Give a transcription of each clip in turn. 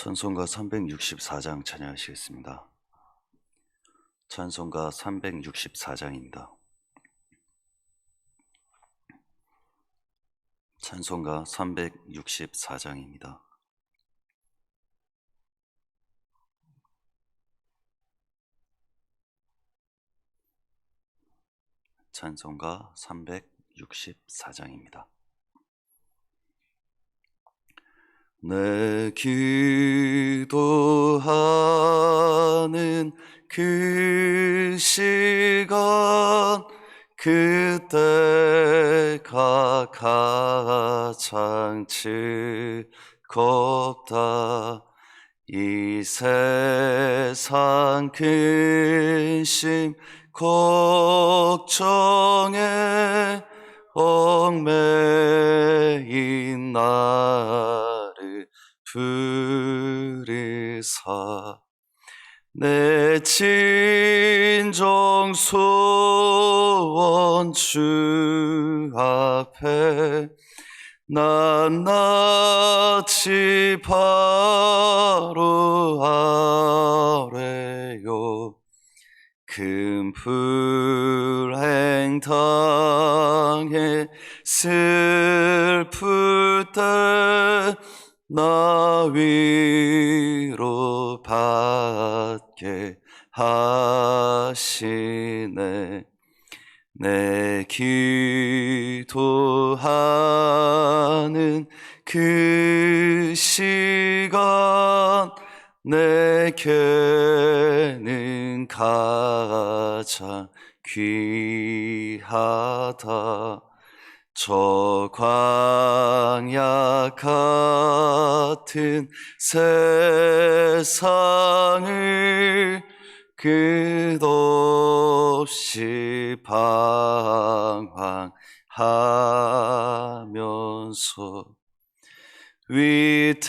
찬송가 364장 찬양하시겠습니다. 찬송가 364장입니다. 찬송가 364장입니다. 찬송가 364장입니다. 내 기도하는 그 시간 그때가 가장 즐겁다. 이 세상 근심 걱정에 얽매인 나를 부르사 내 진정 소원 주 앞에 낱낱이 바로 아뢰요. 큰 불행 당해 슬플 때 나 위로 받게 하시네. 내 기도하는 그 시간 내게는 가장 귀하다. 저 광야 같은 세상을 끝없이 방황하면서 위태한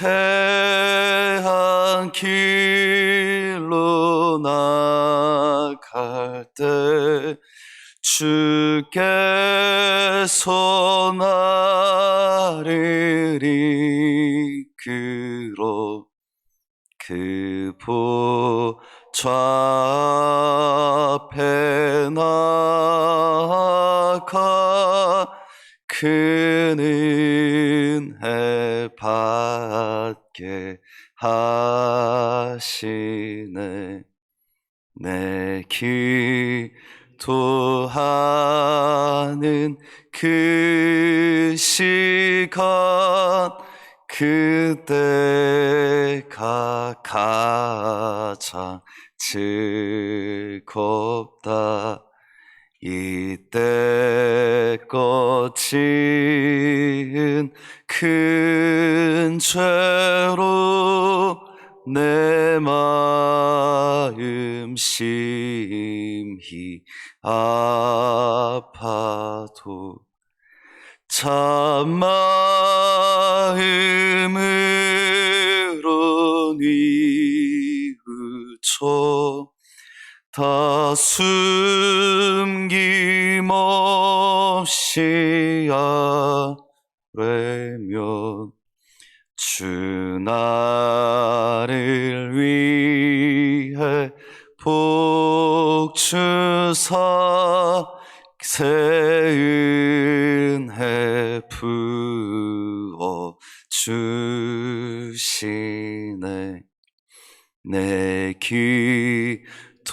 길로 나갈 때 주께서 나를 이끌어 그 보좌 앞에 나아가 큰 은혜 받게 하시네. 내 기도하는 그 시간 그때가 가장 즐겁다. 이때껏 지은 큰 죄로 내 마음 심히 아파도 참마음으로 뉘우쳐 다 숨김없이 아뢰면 주 나를 위해 복 주사 새 은혜 부어 주시네. 내 기도하는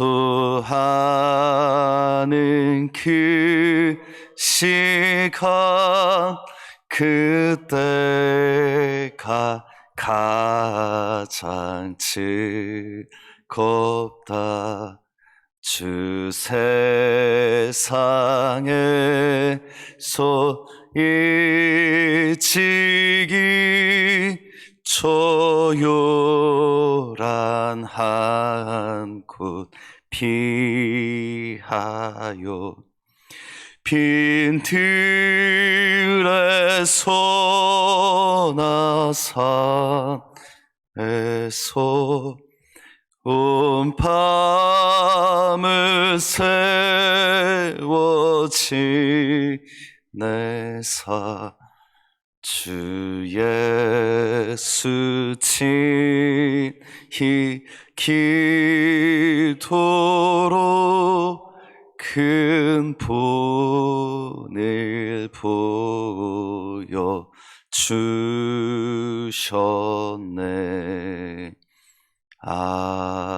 그 시간 그때가 가장 즐겁다. 주 세상에서 일찍이 조용한 한 곳 피하여 빈들에서 나 산에서 온 밤을 세워 지내사 주 예수 친히 기도로 큰 본을 보여 주셨네. 아멘.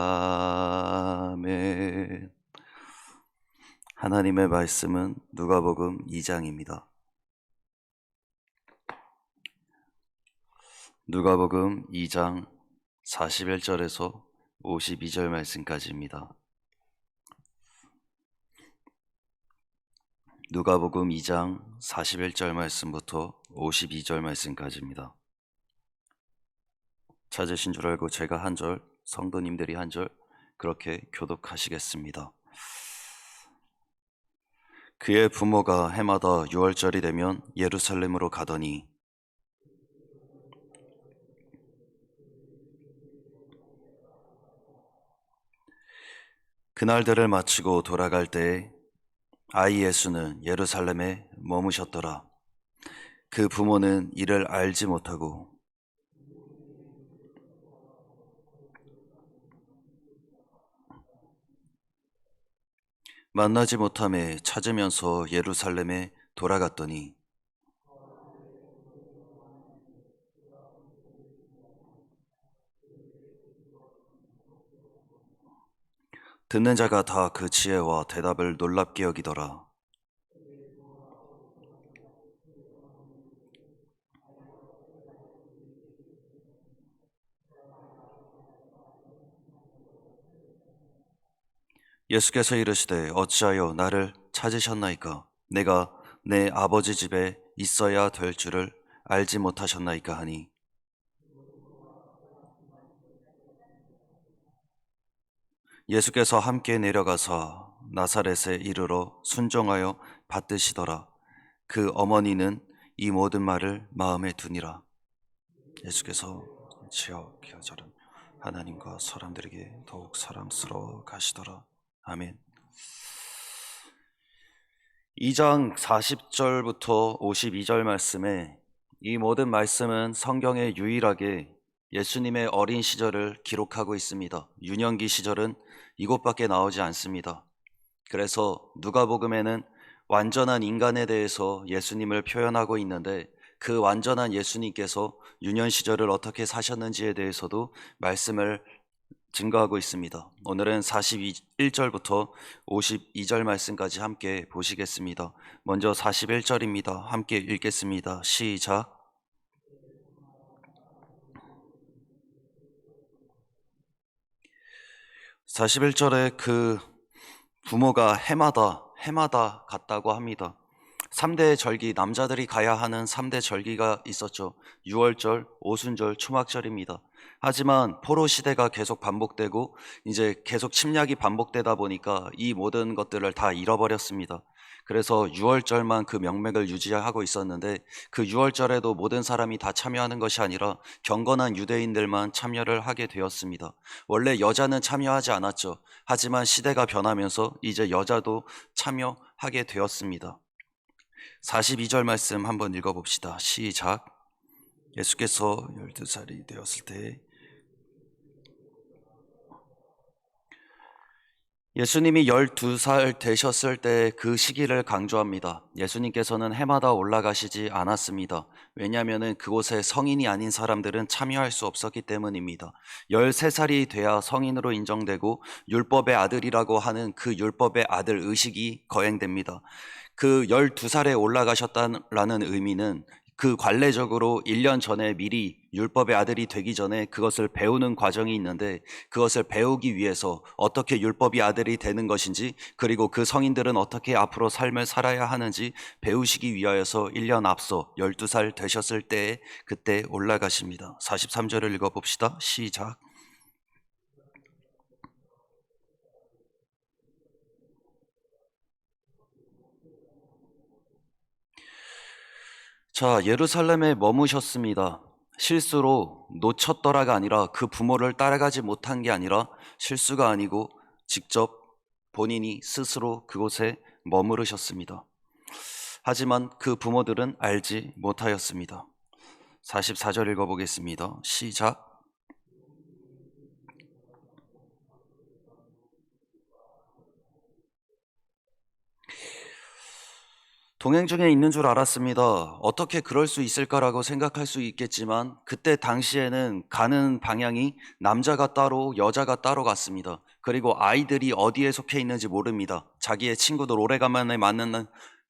하나님의 말씀은 누가복음 2장입니다. 누가복음 2장 41절에서 52절 말씀까지입니다. 누가복음 2장 41절 말씀부터 52절 말씀까지입니다. 찾으신 줄 알고 제가 한 절, 성도님들이 한 절 그렇게 교독하시겠습니다. 그의 부모가 해마다 유월절이 되면 예루살렘으로 가더니 그날들을 마치고 돌아갈 때에 아이 예수는 예루살렘에 머무셨더라. 그 부모는 이를 알지 못하고 만나지 못함에 찾으면서 예루살렘에 돌아갔더니 듣는 자가 다 그 지혜와 대답을 놀랍게 여기더라. 예수께서 이르시되 어찌하여 나를 찾으셨나이까? 내가 내 아버지 집에 있어야 될 줄을 알지 못하셨나이까 하니 예수께서 함께 내려가사 나사렛에 이르러 순종하여 받드시더라. 그 어머니는 이 모든 말을 마음에 두니라. 예수께서 지어 기어자른 하나님과 사람들에게 더욱 사랑스러워 가시더라. 아멘. 2장 40절부터 52절 말씀에 이 모든 말씀은 성경에 유일하게 예수님의 어린 시절을 기록하고 있습니다. 유년기 시절은 이곳밖에 나오지 않습니다. 그래서 누가복음에는 완전한 인간에 대해서 예수님을 표현하고 있는데 그 완전한 예수님께서 유년 시절을 어떻게 사셨는지에 대해서도 말씀을 증거하고 있습니다. 오늘은 41절부터 52절 말씀까지 함께 보시겠습니다. 먼저 41절입니다. 함께 읽겠습니다. 시작. (41절에) 그 부모가 해마다 갔다고 합니다. 3대 절기, 남자들이 가야 하는 3대 절기가 있었죠. 유월절, 오순절, 초막절입니다. 하지만 포로 시대가 계속 반복되고 이제 계속 침략이 반복되다 보니까 이 모든 것들을 다 잃어버렸습니다. 그래서 유월절만 그 명맥을 유지하고 있었는데 그 유월절에도 모든 사람이 다 참여하는 것이 아니라 경건한 유대인들만 참여를 하게 되었습니다. 원래 여자는 참여하지 않았죠. 하지만 시대가 변하면서 이제 여자도 참여하게 되었습니다. 42절 말씀 한번 읽어봅시다. 시작. 예수께서 12살이 되었을 때 예수님이 12살 되셨을 때 그 시기를 강조합니다. 예수님께서는 해마다 올라가시지 않았습니다. 왜냐하면 그곳에 성인이 아닌 사람들은 참여할 수 없었기 때문입니다. 13살이 돼야 성인으로 인정되고 율법의 아들이라고 하는 그 율법의 아들 의식이 거행됩니다. 그 12살에 올라가셨다라는 의미는 그 관례적으로 1년 전에 미리 율법의 아들이 되기 전에 그것을 배우는 과정이 있는데 그것을 배우기 위해서 어떻게 율법의 아들이 되는 것인지 그리고 그 성인들은 어떻게 앞으로 삶을 살아야 하는지 배우시기 위하여서 1년 앞서 12살 되셨을 때에 그때 올라가십니다. 43절을 읽어봅시다. 시작. 자, 예루살렘에 머무셨습니다. 실수로 놓쳤더라가 아니라 그 부모를 따라가지 못한 게 아니라 실수가 아니고 직접 본인이 스스로 그곳에 머무르셨습니다. 하지만 그 부모들은 알지 못하였습니다. 44절 읽어보겠습니다. 시작. 동행 중에 있는 줄 알았습니다. 어떻게 그럴 수 있을까라고 생각할 수 있겠지만 그때 당시에는 가는 방향이 남자가 따로 여자가 따로 갔습니다. 그리고 아이들이 어디에 속해 있는지 모릅니다. 자기의 친구들 오래간만에 만나는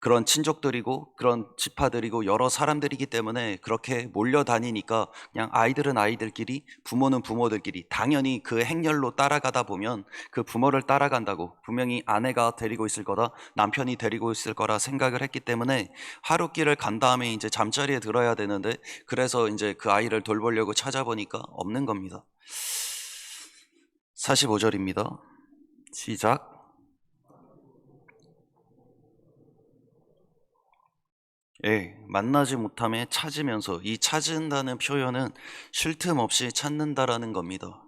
그런 친족들이고 그런 지파들이고 여러 사람들이기 때문에 그렇게 몰려다니니까 그냥 아이들은 아이들끼리 부모는 부모들끼리 당연히 그 행렬로 따라가다 보면 그 부모를 따라간다고 분명히 아내가 데리고 있을 거다 남편이 데리고 있을 거라 생각을 했기 때문에 하룻길을 간 다음에 이제 잠자리에 들어야 되는데 그래서 이제 그 아이를 돌보려고 찾아보니까 없는 겁니다. 45절입니다. 시작. 예, 만나지 못함에 찾으면서 이 찾은다는 표현은 쉴 틈 없이 찾는다라는 겁니다.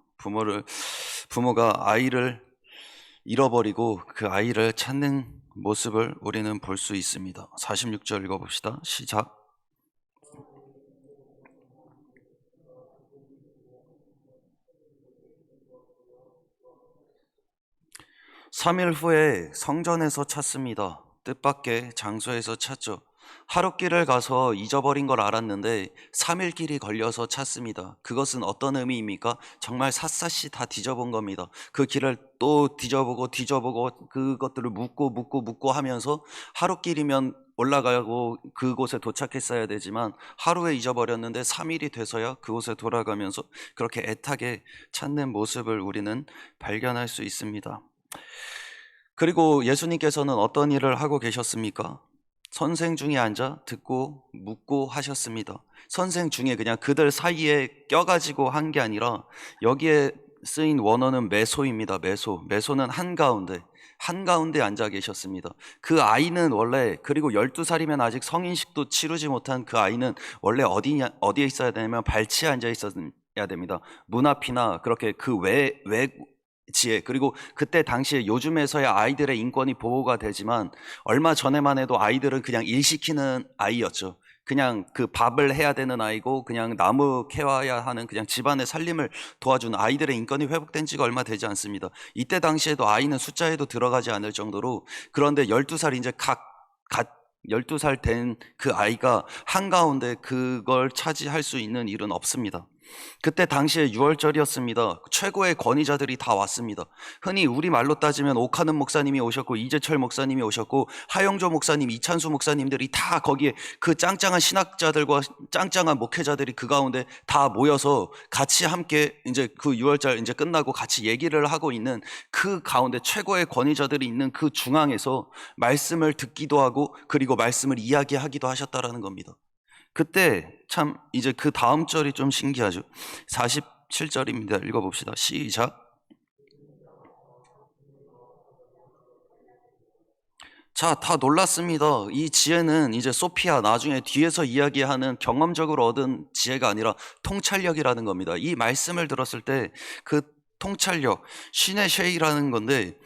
부모가 아이를 잃어버리고 그 아이를 찾는 모습을 우리는 볼 수 있습니다. 46절 읽어봅시다. 시작. 3일 후에 성전에서 찾습니다. 뜻밖의 장소에서 찾죠. 하룻길을 가서 잊어버린 걸 알았는데 3일 길이 걸려서 찾습니다. 그것은 어떤 의미입니까? 정말 샅샅이 다 뒤져본 겁니다. 그 길을 또 뒤져보고 그것들을 묻고 하면서 하룻길이면 올라가고 그곳에 도착했어야 되지만 하루에 잊어버렸는데 3일이 돼서야 그곳에 돌아가면서 그렇게 애타게 찾는 모습을 우리는 발견할 수 있습니다. 그리고 예수님께서는 어떤 일을 하고 계셨습니까? 선생 중에 앉아 듣고 묻고 하셨습니다. 선생 중에 그냥 그들 사이에 껴가지고 한 게 아니라 여기에 쓰인 원어는 메소입니다. 메소는 한가운데 앉아 계셨습니다. 그 아이는 원래 그리고 12살이면 아직 성인식도 치르지 못한 그 아이는 원래 어디에 있어야 되냐면 발치에 앉아 있어야 됩니다. 문 앞이나 그렇게 그 지혜 그리고 그때 당시에 요즘에서야 아이들의 인권이 보호가 되지만 얼마 전에만 해도 아이들은 그냥 일 시키는 아이였죠. 그냥 그 밥을 해야 되는 아이고 그냥 나무 캐와야 하는 그냥 집안의 살림을 도와주는 아이들의 인권이 회복된 지가 얼마 되지 않습니다. 이때 당시에도 아이는 숫자에도 들어가지 않을 정도로 그런데 12살 이제 갓 12살 된 그 아이가 한가운데 그걸 차지할 수 있는 일은 없습니다. 그때 당시에 6월절이었습니다. 최고의 권위자들이 다 왔습니다. 흔히 우리말로 따지면 오카는 목사님이 오셨고 이재철 목사님이 오셨고 하영조 목사님, 이찬수 목사님들이 다 거기에 그 짱짱한 신학자들과 짱짱한 목회자들이 그 가운데 다 모여서 같이 함께 이제 그 6월절 이제 끝나고 같이 얘기를 하고 있는 그 가운데 최고의 권위자들이 있는 그 중앙에서 말씀을 듣기도 하고 그리고 말씀을 이야기하기도 하셨다라는 겁니다. 그때 참 이제 그 다음 절이 좀 신기하죠. 47절입니다. 읽어봅시다. 시작. 자, 다 놀랐습니다. 이 지혜는 이제 소피아 나중에 뒤에서 이야기하는 경험적으로 얻은 지혜가 아니라 통찰력이라는 겁니다. 이 말씀을 들었을 때 그 통찰력, 신의 쉐이라는 건데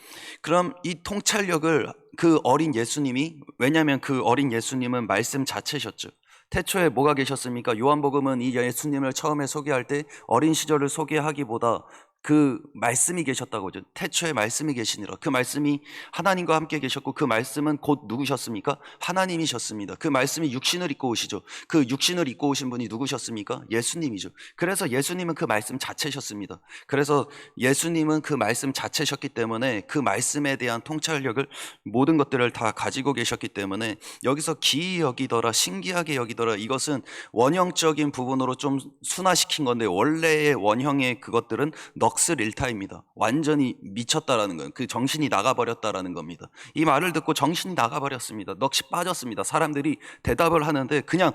그럼 이 통찰력을 그 어린 예수님이 왜냐하면 그 어린 예수님은 말씀 자체셨죠. 태초에 뭐가 계셨습니까? 요한복음은 이 예수님을 처음에 소개할 때 어린 시절을 소개하기보다 그 말씀이 계셨다고 하죠. 태초에 말씀이 계시니라. 그 말씀이 하나님과 함께 계셨고 그 말씀은 곧 누구셨습니까? 하나님이셨습니다. 그 말씀이 육신을 입고 오시죠. 그 육신을 입고 오신 분이 누구셨습니까? 예수님이죠. 그래서 예수님은 그 말씀 자체셨습니다. 그래서 예수님은 그 말씀 자체셨기 때문에 그 말씀에 대한 통찰력을 모든 것들을 다 가지고 계셨기 때문에 여기서 기이 여기더라 신기하게 여기더라 이것은 원형적인 부분으로 좀 순화시킨 건데 원래의 원형의 그것들은 넋을일타입니다. 완전히 미쳤다라는 거예요. 그 정신이 나가버렸다라는 겁니다. 이 말을 듣고 정신이 나가버렸습니다. 넋이 빠졌습니다. 사람들이 대답을 하는데 그냥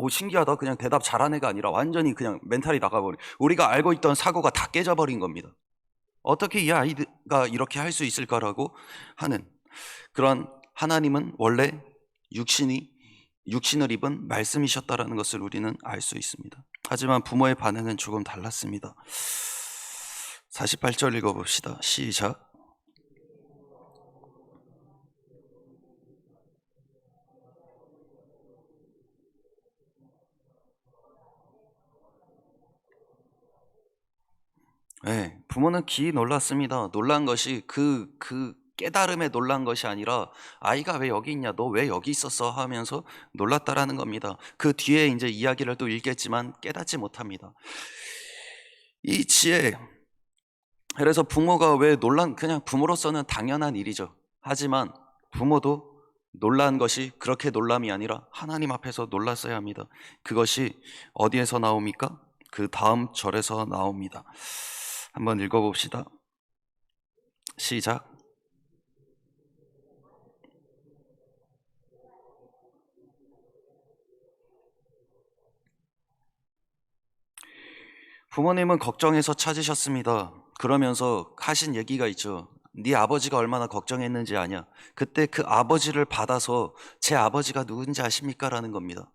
신기하다 그냥 대답 잘한 애가 아니라 완전히 그냥 멘탈이 나가버린 우리가 알고 있던 사고가 다 깨져버린 겁니다. 어떻게 이 아이가 이렇게 할 수 있을까라고 하는 그런 하나님은 원래 육신을 입은 말씀이셨다라는 것을 우리는 알 수 있습니다. 하지만 부모의 반응은 조금 달랐습니다. 48절 읽어봅시다. 시작. 예, 부모는 기 놀랐습니다. 놀란 것이 그 깨달음에 놀란 것이 아니라 아이가 왜 여기 있냐, 너 왜 여기 있었어 하면서 놀랐다라는 겁니다. 그 뒤에 이제 이야기를 또 읽겠지만 깨닫지 못합니다. 이 지혜, 그래서 부모가 왜 그냥 부모로서는 당연한 일이죠. 하지만 부모도 놀란 것이 그렇게 놀람이 아니라 하나님 앞에서 놀랐어야 합니다. 그것이 어디에서 나옵니까? 그 다음 절에서 나옵니다. 한번 읽어봅시다. 시작. 부모님은 걱정해서 찾으셨습니다. 그러면서 하신 얘기가 있죠. 네 아버지가 얼마나 걱정했는지 아냐. 그때 그 아버지를 받아서 제 아버지가 누군지 아십니까? 라는 겁니다.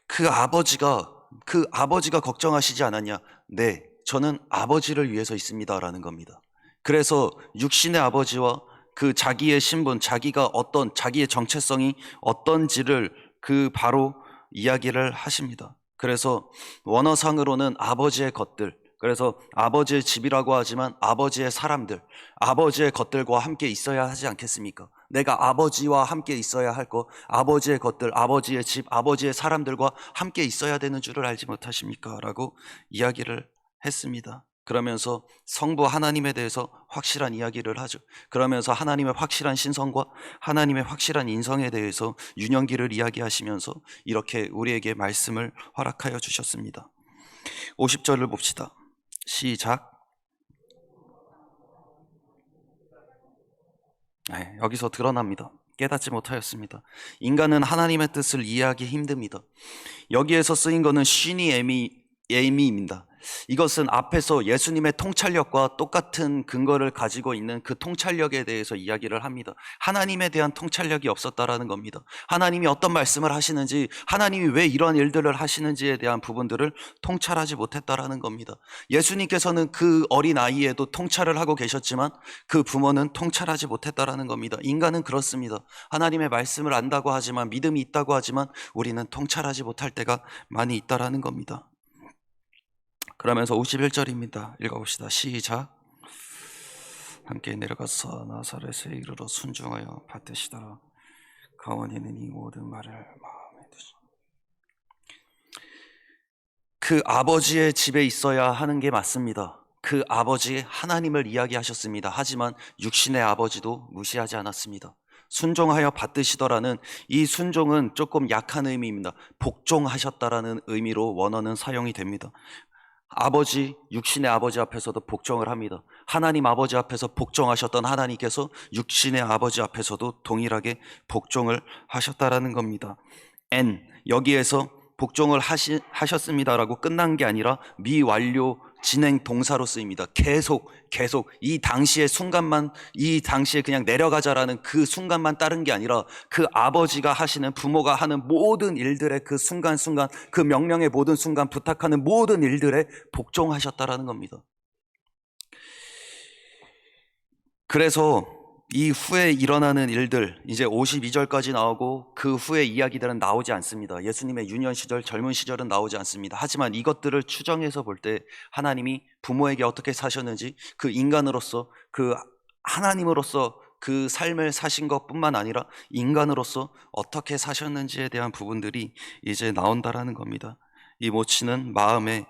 그 아버지가 걱정하시지 않았냐? 네, 저는 아버지를 위해서 있습니다. 라는 겁니다. 그래서 육신의 아버지와 그 자기의 신분, 자기의 정체성이 어떤지를 그 바로 이야기를 하십니다. 그래서 원어상으로는 아버지의 것들, 그래서 아버지의 집이라고 하지만 아버지의 사람들, 아버지의 것들과 함께 있어야 하지 않겠습니까? 내가 아버지와 함께 있어야 할 것, 아버지의 것들, 아버지의 집, 아버지의 사람들과 함께 있어야 되는 줄을 알지 못하십니까? 라고 이야기를 했습니다. 그러면서 성부 하나님에 대해서 확실한 이야기를 하죠. 그러면서 하나님의 확실한 신성과 하나님의 확실한 인성에 대해서 유년기를 이야기하시면서 이렇게 우리에게 말씀을 허락하여 주셨습니다. 50절을 봅시다. 시작. 네, 여기서 드러납니다. 깨닫지 못하였습니다. 인간은 하나님의 뜻을 이해하기 힘듭니다. 여기에서 쓰인 것은 쉬니 에미입니다. 이것은 앞에서 예수님의 통찰력과 똑같은 근거를 가지고 있는 그 통찰력에 대해서 이야기를 합니다. 하나님에 대한 통찰력이 없었다라는 겁니다. 하나님이 어떤 말씀을 하시는지, 하나님이 왜 이런 일들을 하시는지에 대한 부분들을 통찰하지 못했다라는 겁니다. 예수님께서는 그 어린 아이에도 통찰을 하고 계셨지만 그 부모는 통찰하지 못했다라는 겁니다. 인간은 그렇습니다. 하나님의 말씀을 안다고 하지만, 믿음이 있다고 하지만 우리는 통찰하지 못할 때가 많이 있다라는 겁니다. 그러면서 51절입니다. 읽어봅시다. 시작. 함께 내려가서 나사렛에 이르러 순종하여 받으시더라. 가원이는 이 모든 말을 마음에 두시. 그 아버지의 집에 있어야 하는 게 맞습니다. 그 아버지 하나님을 이야기하셨습니다. 하지만 육신의 아버지도 무시하지 않았습니다. 순종하여 받으시더라는 이 순종은 조금 약한 의미입니다. 복종하셨다라는 의미로 원어는 사용이 됩니다. 아버지, 육신의 아버지 앞에서도 복종을 합니다. 하나님 아버지 앞에서 복종하셨던 하나님께서 육신의 아버지 앞에서도 동일하게 복종을 하셨다라는 겁니다. 여기에서 복종을 하셨습니다라고 끝난 게 아니라 미완료 진행 동사로 쓰입니다. 계속 이 당시의 그냥 내려가자라는 그 순간만 따른 게 아니라 그 아버지가 하시는, 부모가 하는 모든 일들의 그 순간순간, 그 명령의 모든 순간, 부탁하는 모든 일들에 복종하셨다라는 겁니다. 그래서 이 후에 일어나는 일들, 이제 52절까지 나오고 그 후의 이야기들은 나오지 않습니다. 예수님의 유년 시절, 젊은 시절은 나오지 않습니다. 하지만 이것들을 추정해서 볼 때 하나님이 부모에게 어떻게 사셨는지, 그 인간으로서, 그 하나님으로서 그 삶을 사신 것뿐만 아니라 인간으로서 어떻게 사셨는지에 대한 부분들이 이제 나온다라는 겁니다. 이 모친은 마음에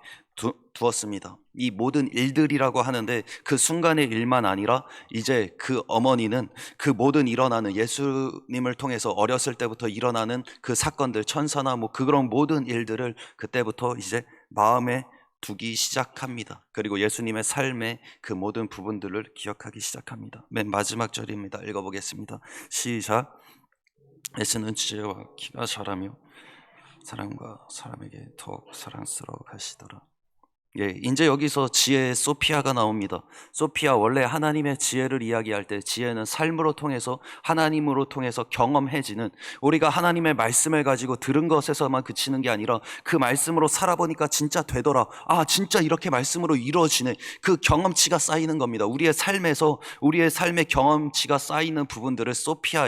두었습니다. 이 모든 일들이라고 하는데 그 순간의 일만 아니라 이제 그 어머니는 그 모든 일어나는, 예수님을 통해서 어렸을 때부터 일어나는 그 사건들, 천사나 그런 모든 일들을 그때부터 이제 마음에 두기 시작합니다. 그리고 예수님의 삶의 그 모든 부분들을 기억하기 시작합니다. 맨 마지막 절입니다. 읽어보겠습니다. 시작. 예수는 지혜와 키가 자라며 사람과 사람에게 더욱 사랑스러워 가시더라. 이제 여기서 지혜의 소피아가 나옵니다. 소피아, 원래 하나님의 지혜를 이야기할 때 지혜는 삶으로 통해서, 하나님으로 통해서 경험해지는, 우리가 하나님의 말씀을 가지고 들은 것에서만 그치는 게 아니라 그 말씀으로 살아보니까 진짜 되더라, 진짜 이렇게 말씀으로 이루어지네, 그 경험치가 쌓이는 겁니다. 우리의 삶에서 우리의 삶의 경험치가 쌓이는 부분들을 소피아,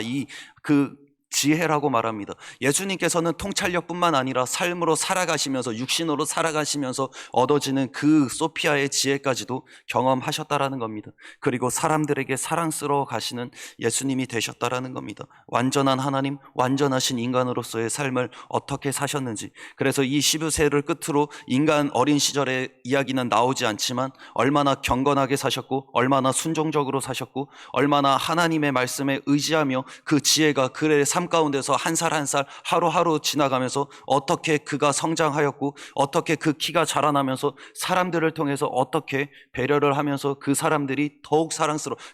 지혜라고 말합니다. 예수님께서는 통찰력뿐만 아니라 삶으로 살아가시면서 육신으로 살아가시면서 얻어지는 그 소피아의 지혜까지도 경험하셨다라는 겁니다. 그리고 사람들에게 사랑스러워 가시는 예수님이 되셨다라는 겁니다. 완전한 하나님, 완전하신 인간으로서의 삶을 어떻게 사셨는지. 그래서 이 12세를 끝으로 인간 어린 시절의 이야기는 나오지 않지만 얼마나 경건하게 사셨고 얼마나 순종적으로 사셨고 얼마나 하나님의 말씀에 의지하며 그 지혜가 그의 삶 가운데서 한 살 한 살 하루하루 지나가면서 어떻게 그가 성장하였고 어떻게 그 키가 자라나면서 사람들을 통해서 어떻게 배려를 하면서 그 사람들이 더욱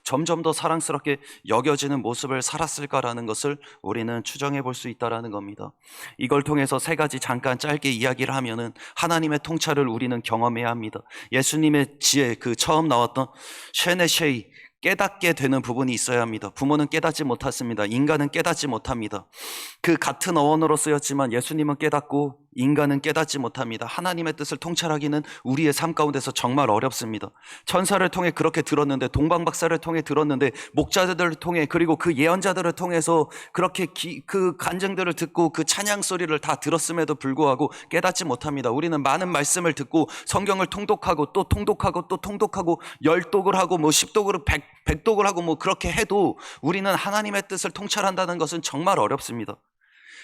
점점 더 사랑스럽게 여겨지는 모습을 살았을까라는 것을 우리는 추정해 볼 수 있다는 겁니다. 이걸 통해서 세 가지 잠깐 짧게 이야기를 하면은 하나님의 통찰을 우리는 경험해야 합니다. 예수님의 지혜, 그 처음 나왔던 쉐네쉐이, 깨닫게 되는 부분이 있어야 합니다. 부모는 깨닫지 못했습니다. 인간은 깨닫지 못합니다. 그 같은 어원으로 쓰였지만 예수님은 깨닫고 인간은 깨닫지 못합니다. 하나님의 뜻을 통찰하기는 우리의 삶 가운데서 정말 어렵습니다. 천사를 통해 그렇게 들었는데, 동방박사를 통해 들었는데, 목자들을 통해, 그리고 그 예언자들을 통해서 그렇게 그 간증들을 듣고 그 찬양 소리를 다 들었음에도 불구하고 깨닫지 못합니다. 우리는 많은 말씀을 듣고 성경을 통독하고 또 통독하고 또 통독하고 10독을 하고 뭐 10독을 100독을 하고 뭐 그렇게 해도 우리는 하나님의 뜻을 통찰한다는 것은 정말 어렵습니다.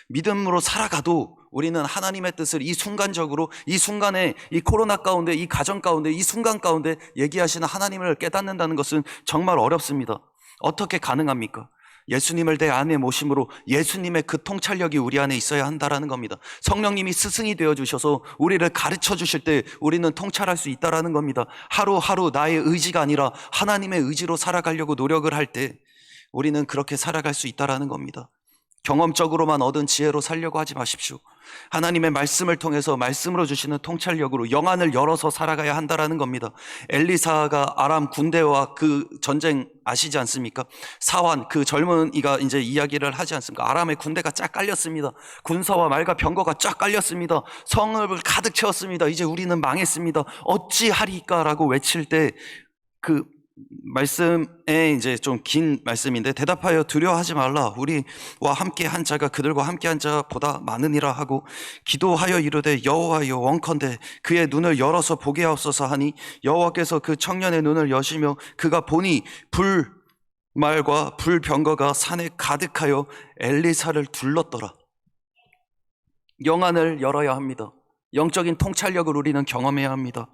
믿음으로 살아가도 우리는 하나님의 뜻을 이 순간적으로, 이 순간에, 이 코로나 가운데, 이 가정 가운데, 이 순간 가운데 얘기하시는 하나님을 깨닫는다는 것은 정말 어렵습니다. 어떻게 가능합니까? 예수님을 내 안에 모심으로 예수님의 그 통찰력이 우리 안에 있어야 한다는 겁니다. 성령님이 스승이 되어주셔서 우리를 가르쳐 주실 때 우리는 통찰할 수 있다는 겁니다. 하루하루 나의 의지가 아니라 하나님의 의지로 살아가려고 노력을 할 때 우리는 그렇게 살아갈 수 있다는 겁니다. 경험적으로만 얻은 지혜로 살려고 하지 마십시오. 하나님의 말씀을 통해서 말씀으로 주시는 통찰력으로 영안을 열어서 살아가야 한다는 겁니다. 엘리사가 아람 군대와 그 전쟁 아시지 않습니까? 사환, 그 젊은이가 이제 이야기를 하지 않습니까? 아람의 군대가 쫙 깔렸습니다. 군사와 말과 병거가 쫙 깔렸습니다. 성을 가득 채웠습니다. 이제 우리는 망했습니다. 어찌하리까? 라고 외칠 때 그 말씀에 이제 좀 긴 말씀인데, 대답하여 두려워하지 말라. 우리와 함께 한 자가 그들과 함께 한 자보다 많으니라 하고 기도하여 이르되 여호와여 원컨대 그의 눈을 열어서 보게 하옵소서 하니 여호와께서 그 청년의 눈을 여시며 그가 보니 불말과 불병거가 산에 가득하여 엘리사를 둘렀더라. 영안을 열어야 합니다. 영적인 통찰력을 우리는 경험해야 합니다.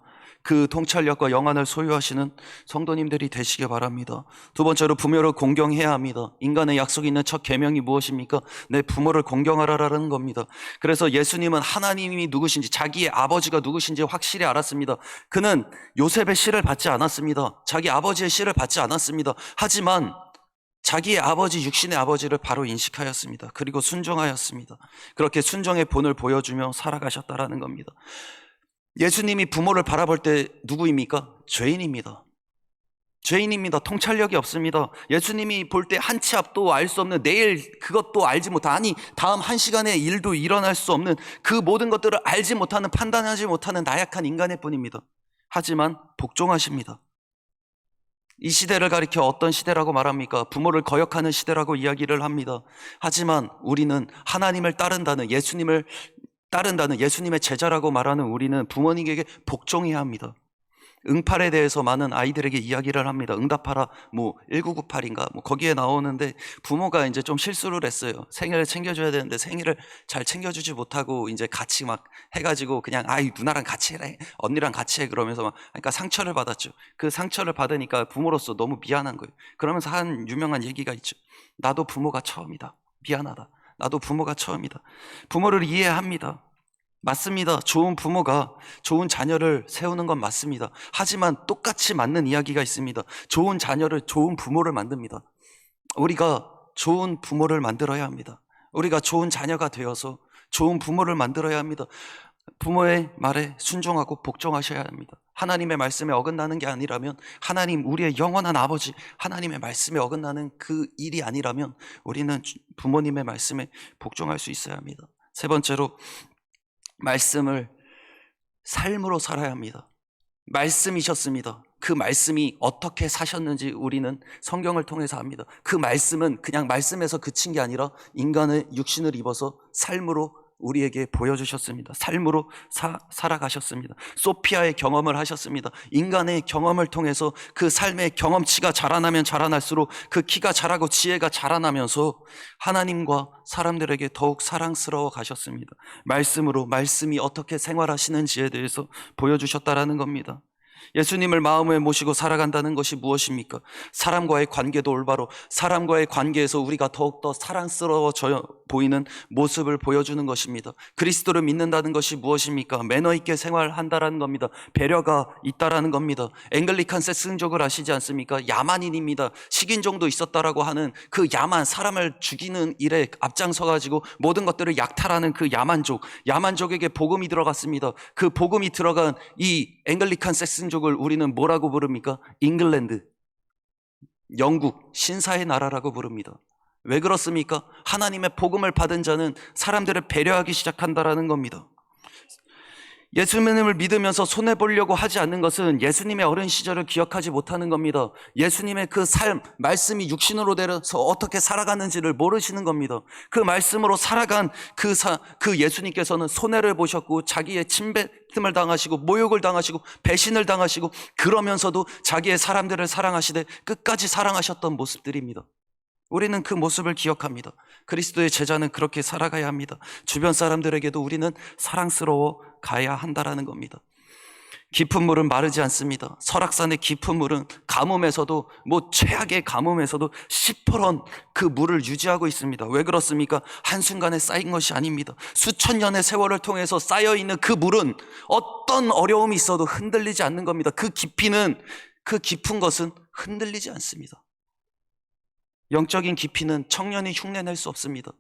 그 통찰력과 영안을 소유하시는 성도님들이 되시기 바랍니다. 두 번째로 부모를 공경해야 합니다. 인간의 약속이 있는 첫 계명이 무엇입니까? 내 부모를 공경하라라는 겁니다. 그래서 예수님은 하나님이 누구신지, 자기의 아버지가 누구신지 확실히 알았습니다. 그는 요셉의 씨를 받지 않았습니다. 자기 아버지의 씨를 받지 않았습니다. 하지만 자기의 아버지, 육신의 아버지를 바로 인식하였습니다. 그리고 순종하였습니다. 그렇게 순종의 본을 보여주며 살아가셨다라는 겁니다. 예수님이 부모를 바라볼 때 누구입니까? 죄인입니다. 죄인입니다. 통찰력이 없습니다. 예수님이 볼 때 한 치 앞도 알 수 없는, 내일 그것도 알지 못한, 아니 다음 한 시간의 일도 일어날 수 없는 그 모든 것들을 알지 못하는, 판단하지 못하는 나약한 인간일 뿐입니다. 하지만 복종하십니다. 이 시대를 가리켜 어떤 시대라고 말합니까? 부모를 거역하는 시대라고 이야기를 합니다. 하지만 우리는 하나님을 따른다는, 예수님을 따른다는, 예수님의 제자라고 말하는 우리는 부모님에게 복종해야 합니다. 응팔에 대해서 많은 아이들에게 이야기를 합니다. 응답하라, 1998인가 거기에 나오는데, 부모가 이제 좀 실수를 했어요. 생일을 챙겨줘야 되는데 생일을 잘 챙겨주지 못하고 이제 같이 막 해가지고 그냥 누나랑 같이 해, 언니랑 같이 해, 그러면서 그러니까 상처를 받았죠. 그 상처를 받으니까 부모로서 너무 미안한 거예요. 그러면서 한 유명한 얘기가 있죠. 나도 부모가 처음이다. 미안하다. 나도 부모가 처음이다. 부모를 이해합니다. 맞습니다. 좋은 부모가 좋은 자녀를 세우는 건 맞습니다. 하지만 똑같이 맞는 이야기가 있습니다. 좋은 자녀를, 좋은 부모를 만듭니다. 우리가 좋은 부모를 만들어야 합니다. 우리가 좋은 자녀가 되어서 좋은 부모를 만들어야 합니다. 부모의 말에 순종하고 복종하셔야 합니다. 하나님의 말씀에 어긋나는 게 아니라면, 하나님, 우리의 영원한 아버지 하나님의 말씀에 어긋나는 그 일이 아니라면 우리는 부모님의 말씀에 복종할 수 있어야 합니다. 세 번째로, 말씀을 삶으로 살아야 합니다. 말씀이셨습니다. 그 말씀이 어떻게 사셨는지 우리는 성경을 통해서 압니다. 그 말씀은 그냥 말씀에서 그친 게 아니라 인간의 육신을 입어서 삶으로 우리에게 보여주셨습니다. 삶으로 살아가셨습니다. 소피아의 경험을 하셨습니다. 인간의 경험을 통해서 그 삶의 경험치가 자라나면 자라날수록 그 키가 자라고 지혜가 자라나면서 하나님과 사람들에게 더욱 사랑스러워 가셨습니다. 말씀으로 말씀이 어떻게 생활하시는지에 대해서 보여주셨다라는 겁니다. 예수님을 마음에 모시고 살아간다는 것이 무엇입니까? 사람과의 관계도 올바로 사람과의 관계에서 우리가 더욱더 사랑스러워져 보이는 모습을 보여주는 것입니다. 그리스도를 믿는다는 것이 무엇입니까? 매너 있게 생활한다라는 겁니다. 배려가 있다라는 겁니다. 앵글리칸 세승족을 아시지 않습니까? 야만인입니다. 식인종도 있었다라고 하는 그 야만, 사람을 죽이는 일에 앞장서가지고 모든 것들을 약탈하는 그 야만족에게 복음이 들어갔습니다. 그 복음이 들어간 이 앵글리칸 세승족을 우리는 뭐라고 부릅니까? 잉글랜드, 영국, 신사의 나라라고 부릅니다. 왜 그렇습니까? 하나님의 복음을 받은 자는 사람들을 배려하기 시작한다라는 겁니다. 예수님을 믿으면서 손해보려고 하지 않는 것은 예수님의 어린 시절을 기억하지 못하는 겁니다. 예수님의 그 삶, 말씀이 육신으로 내려서 어떻게 살아가는지를 모르시는 겁니다. 그 말씀으로 살아간 그 예수님께서는 손해를 보셨고 자기의 침뱉음을 당하시고 모욕을 당하시고 배신을 당하시고 그러면서도 자기의 사람들을 사랑하시되 끝까지 사랑하셨던 모습들입니다. 우리는 그 모습을 기억합니다. 그리스도의 제자는 그렇게 살아가야 합니다. 주변 사람들에게도 우리는 사랑스러워 가야 한다라는 겁니다. 깊은 물은 마르지 않습니다. 설악산의 깊은 물은 가뭄에서도 최악의 가뭄에서도 시퍼런 그 물을 유지하고 있습니다. 왜 그렇습니까? 한순간에 쌓인 것이 아닙니다. 수천 년의 세월을 통해서 쌓여있는 그 물은 어떤 어려움이 있어도 흔들리지 않는 겁니다. 그 깊은 것은 흔들리지 않습니다. 영적인 깊이는 청년이 흉내낼 수 없습니다.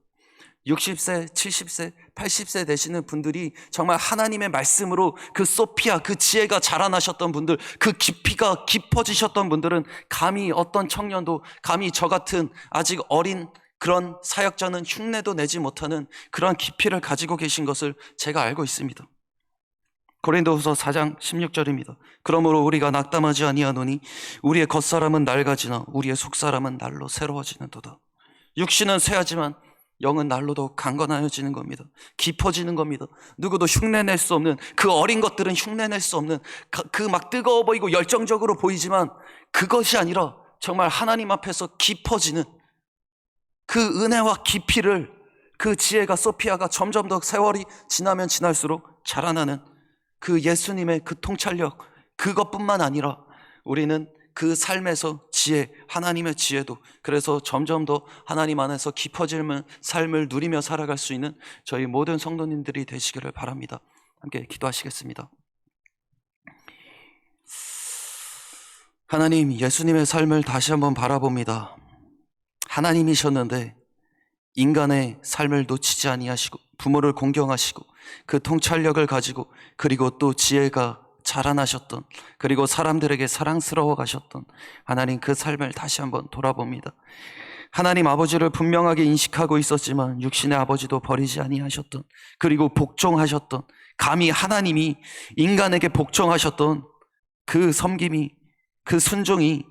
60세, 70세, 80세 되시는 분들이 정말 하나님의 말씀으로 그 소피아, 그 지혜가 자라나셨던 분들, 그 깊이가 깊어지셨던 분들은 감히 어떤 청년도, 감히 저 같은 아직 어린 그런 사역자는 흉내도 내지 못하는 그러한 깊이를 가지고 계신 것을 제가 알고 있습니다. 고린도후서 4장 16절입니다. 그러므로 우리가 낙담하지 아니하노니 우리의 겉사람은 낡아지나 우리의 속사람은 날로 새로워지는도다. 육신은 쇠하지만 영은 날로 더욱 강건하여지는 겁니다. 깊어지는 겁니다. 누구도 흉내낼 수 없는 그 어린 것들은 흉내낼 수 없는 그 막 뜨거워 보이고 열정적으로 보이지만 그것이 아니라 정말 하나님 앞에서 깊어지는 그 은혜와 깊이를 그 지혜가 소피아가 점점 더 세월이 지나면 지날수록 자라나는 그 예수님의 그 통찰력 그것뿐만 아니라 우리는 그 삶에서 지혜, 하나님의 지혜도 그래서 점점 더 하나님 안에서 깊어지는 삶을 누리며 살아갈 수 있는 저희 모든 성도님들이 되시기를 바랍니다. 함께 기도하시겠습니다. 하나님, 예수님의 삶을 다시 한번 바라봅니다. 하나님이셨는데 인간의 삶을 놓치지 아니하시고 부모를 공경하시고 그 통찰력을 가지고 그리고 또 지혜가 자라나셨던 그리고 사람들에게 사랑스러워 가셨던 하나님 그 삶을 다시 한번 돌아봅니다. 하나님 아버지를 분명하게 인식하고 있었지만 육신의 아버지도 버리지 아니하셨던 그리고 복종하셨던 감히 하나님이 인간에게 복종하셨던 그 섬김이 그 순종이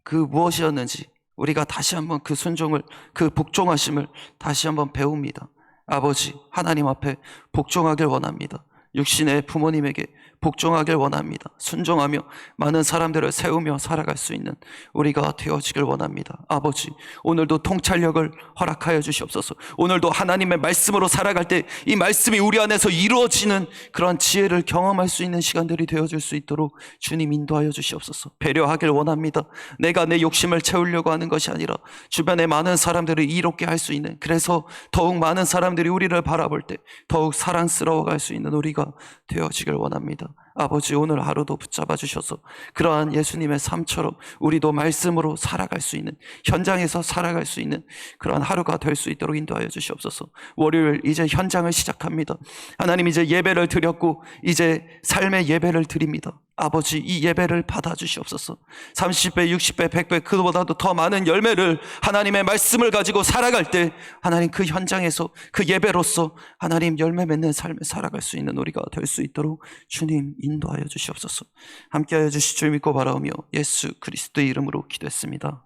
그 무엇이었는지 우리가 다시 한번 그 순종을 그 복종하심을 다시 한번 배웁니다. 아버지 하나님 앞에 복종하길 원합니다. 육신의 부모님에게 복종하길 원합니다. 순종하며 많은 사람들을 세우며 살아갈 수 있는 우리가 되어지길 원합니다. 아버지 오늘도 통찰력을 허락하여 주시옵소서. 오늘도 하나님의 말씀으로 살아갈 때 이 말씀이 우리 안에서 이루어지는 그런 지혜를 경험할 수 있는 시간들이 되어줄 수 있도록 주님 인도하여 주시옵소서. 배려하길 원합니다. 내가 내 욕심을 채우려고 하는 것이 아니라 주변에 많은 사람들을 이롭게 할 수 있는 그래서 더욱 많은 사람들이 우리를 바라볼 때 더욱 사랑스러워갈 수 있는 우리가 되어지길 원합니다. 아버지 오늘 하루도 붙잡아 주셔서 그러한 예수님의 삶처럼 우리도 말씀으로 살아갈 수 있는 현장에서 살아갈 수 있는 그러한 하루가 될 수 있도록 인도하여 주시옵소서. 월요일 이제 현장을 시작합니다. 하나님 이제 예배를 드렸고 이제 삶의 예배를 드립니다. 아버지 이 예배를 받아주시옵소서. 30배, 60배, 100배 그보다도 더 많은 열매를 하나님의 말씀을 가지고 살아갈 때 하나님 그 현장에서 그 예배로서 하나님 열매 맺는 삶을 살아갈 수 있는 우리가 될 수 있도록 주님 인도하여 주시옵소서. 함께하여 주실 줄 믿고 바라오며 예수 그리스도의 이름으로 기도했습니다.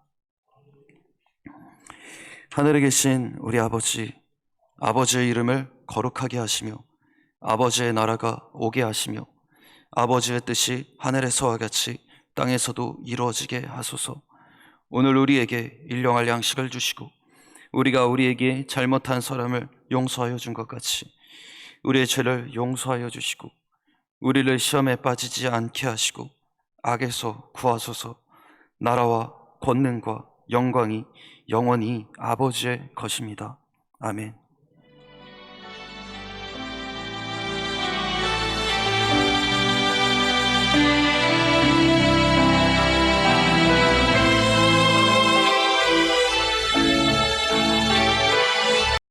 하늘에 계신 우리 아버지, 아버지의 이름을 거룩하게 하시며 아버지의 나라가 오게 하시며 아버지의 뜻이 하늘에서와 같이 땅에서도 이루어지게 하소서. 오늘 우리에게 일용할 양식을 주시고 우리가 우리에게 잘못한 사람을 용서하여 준 것 같이 우리의 죄를 용서하여 주시고 우리를 시험에 빠지지 않게 하시고 악에서 구하소서. 나라와 권능과 영광이 영원히 아버지의 것입니다. 아멘.